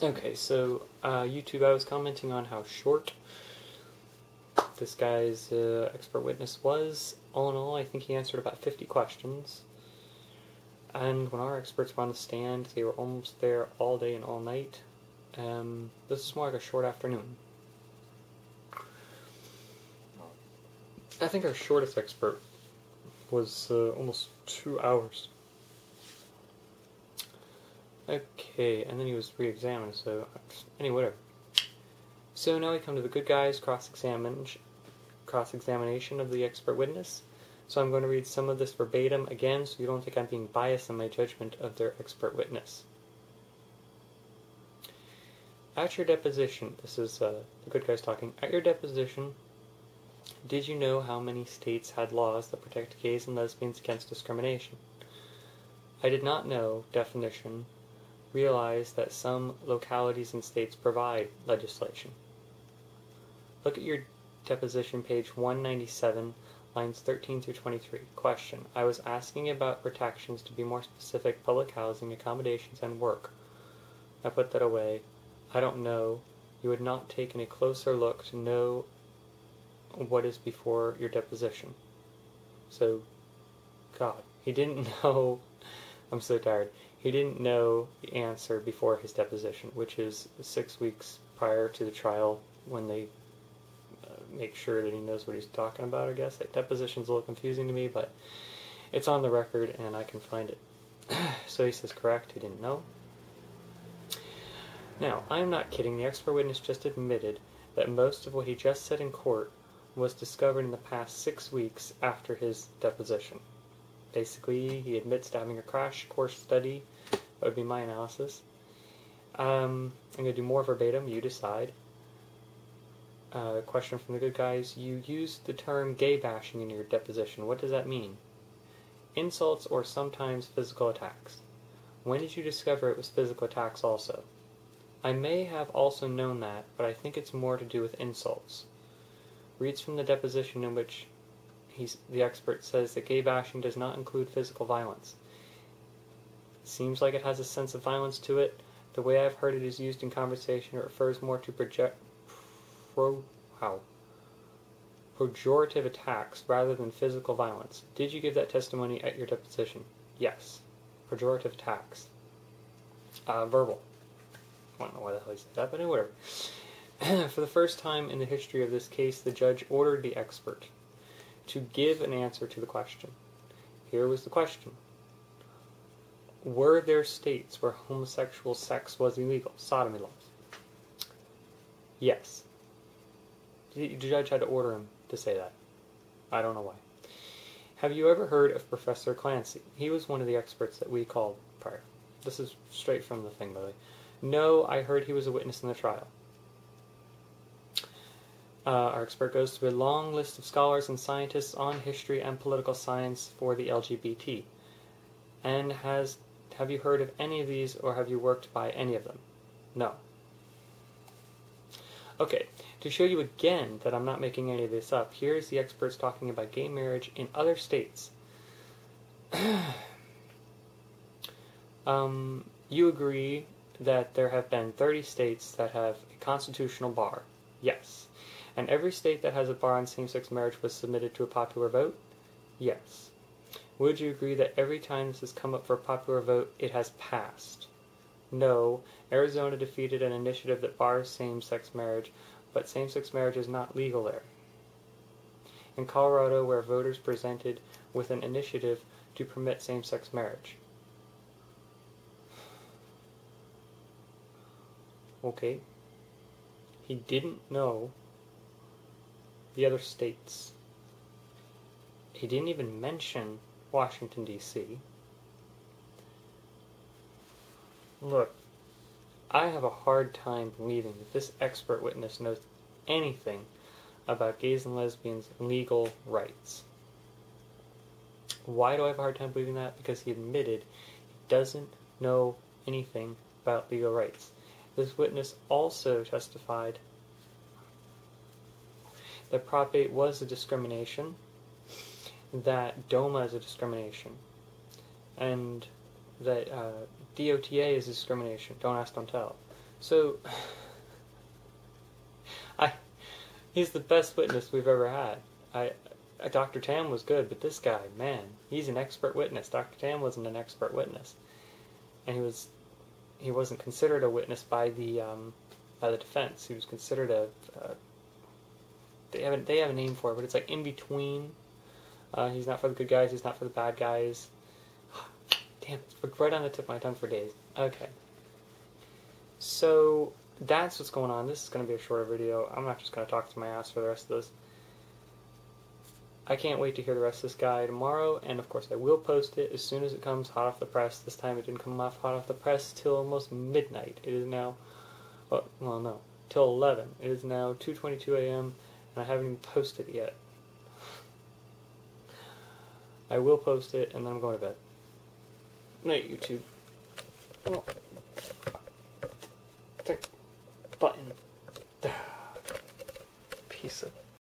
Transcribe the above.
Okay, so YouTube, I was commenting on how short this guy's expert witness was. All in all, I think he answered about 50 questions. And when our experts were on the stand, they were almost there all day and all night. This is more like a short afternoon. I think our shortest expert was almost 2 hours. Okay, and then he was re-examined, so anyway, whatever. So now we come to the good guys cross-examination of the expert witness. So I'm going to read some of this verbatim again, so you don't think I'm being biased in my judgment of their expert witness. At your deposition, this is the good guys talking, at your deposition, did you know how many states had laws that protect gays and lesbians against discrimination? I did not know, definition, realize that some localities and states provide legislation. Look at your deposition, page 197, lines 13 through 23. Question. I was asking about protections, to be more specific, public housing, accommodations, and work. I put that away. I don't know. You had not taken a closer look to know what is before your deposition. So, God, he didn't know. I'm so tired. He didn't know the answer before his deposition, which is 6 weeks prior to the trial, when they make sure that he knows what he's talking about, I guess. That deposition's a little confusing to me, but it's on the record and I can find it. So he says, correct, he didn't know. Now, I'm not kidding. The expert witness just admitted that most of what he just said in court was discovered in the past 6 weeks after his deposition. Basically, he admits to having a crash course study. That would be my analysis. I'm going to do more verbatim. You decide. Question from the good guys. You used the term gay bashing in your deposition. What does that mean? Insults or sometimes physical attacks. When did you discover it was physical attacks also? I may have also known that, but I think it's more to do with insults. Reads from the deposition in which the expert says that gay bashing does not include physical violence. Seems like it has a sense of violence to it. The way I've heard it is used in conversation, it refers more to pejorative attacks rather than physical violence. Did you give that testimony at your deposition? Yes. Pejorative attacks. Verbal. I don't know why the hell he said that, but whatever. For the first time in the history of this case, the judge ordered the expert to give an answer to the question. Here was the question. Were there states where homosexual sex was illegal? Sodomy laws. Yes. The judge had to order him to say that. I don't know why. Have you ever heard of Professor Clancy? He was one of the experts that we called prior. This is straight from the thing, by the way. No, I heard he was a witness in the trial. Our expert goes through a long list of scholars and scientists on history and political science for the LGBT. And have you heard of any of these, or have you worked by any of them? No. Okay, to show you again that I'm not making any of this up, here's the experts talking about gay marriage in other states. You agree that there have been 30 states that have a constitutional bar? Yes. And every state that has a bar on same-sex marriage was submitted to a popular vote? Yes. Would you agree that every time this has come up for a popular vote, it has passed? No. Arizona defeated an initiative that bars same-sex marriage, but same-sex marriage is not legal there. In Colorado, where voters presented with an initiative to permit same-sex marriage. Okay. He didn't know the other states. He didn't even mention Washington, D.C. Look, I have a hard time believing that this expert witness knows anything about gays and lesbians' legal rights. Why do I have a hard time believing that? Because he admitted he doesn't know anything about legal rights. This witness also testified that Prop 8 was a discrimination, that DOMA is a discrimination, and that DOTA is a discrimination. Don't ask, don't tell. So, he's the best witness we've ever had. Dr. Tam was good, but this guy, man, he's an expert witness. Dr. Tam wasn't an expert witness, and he wasn't considered a witness by the defense. He was considered they have a name for it, but it's like in between. He's not for the good guys. He's not for the bad guys. Damn, it's right on the tip of my tongue for days. Okay. So, that's what's going on. This is going to be a shorter video. I'm not just going to talk to my ass for the rest of this. I can't wait to hear the rest of this guy tomorrow, and of course I will post it as soon as it comes hot off the press. This time it didn't come off hot off the press till almost midnight. It is now, well no, till 11. It is now 2:22 a.m. and I haven't even posted it yet. I will post it, and then I'm going to bed. Night, YouTube. Oh. Button. Piece of